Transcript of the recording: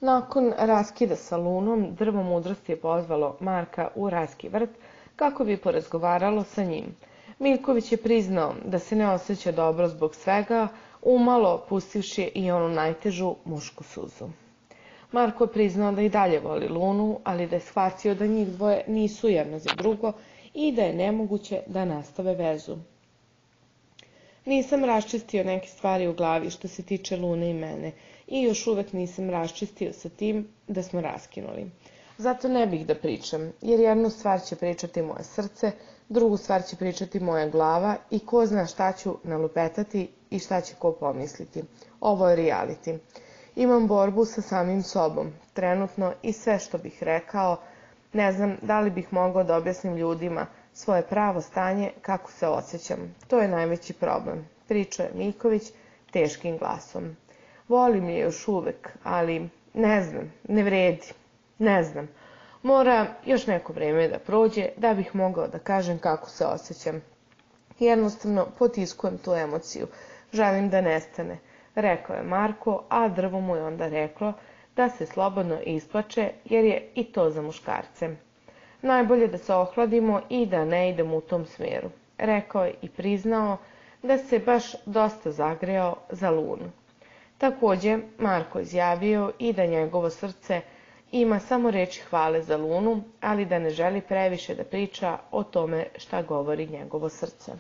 Nakon raskida sa Lunom, drvo mudrosti je pozvalo Marka u rajski vrt kako bi porazgovaralo sa njim. Miljković je priznao da se ne osjeća dobro zbog svega, umalo pustivši i onu najtežu mušku suzu. Marko je priznao da i dalje voli Lunu, ali da je shvatio da njih dvoje nisu jedno za drugo i da je nemoguće da nastave vezu. Nisam raščistio neke stvari u glavi što se tiče Lune i mene i još uvek nisam raščistio sa tim da smo raskinuli. Zato ne bih da pričam, jer jednu stvar će pričati moje srce, drugu stvar će pričati moja glava i ko zna šta ću nalupetati i šta će ko pomisliti. Ovo je reality. Imam borbu sa samim sobom, trenutno, i sve što bih rekao, ne znam da li bih mogao da objasnim ljudima svoje pravo stanje, kako se osjećam. To je najveći problem, pričao je Miljković teškim glasom. Volim je još uvek, ali ne znam, ne vredi, ne znam. Mora još neko vreme da prođe da bih mogao da kažem kako se osjećam. Jednostavno potiskujem tu emociju, želim da nestane, rekao je Marko, a drvo mu je onda reklo da se slobodno isplače jer je i to za muškarce. Najbolje da se ohladimo i da ne idemo u tom smeru, rekao je i priznao da se baš dosta zagrejao za Lunu. Takođe, Marko izjavio i da njegovo srce ima samo reči hvale za Lunu, ali da ne želi previše da priča o tome šta govori njegovo srce.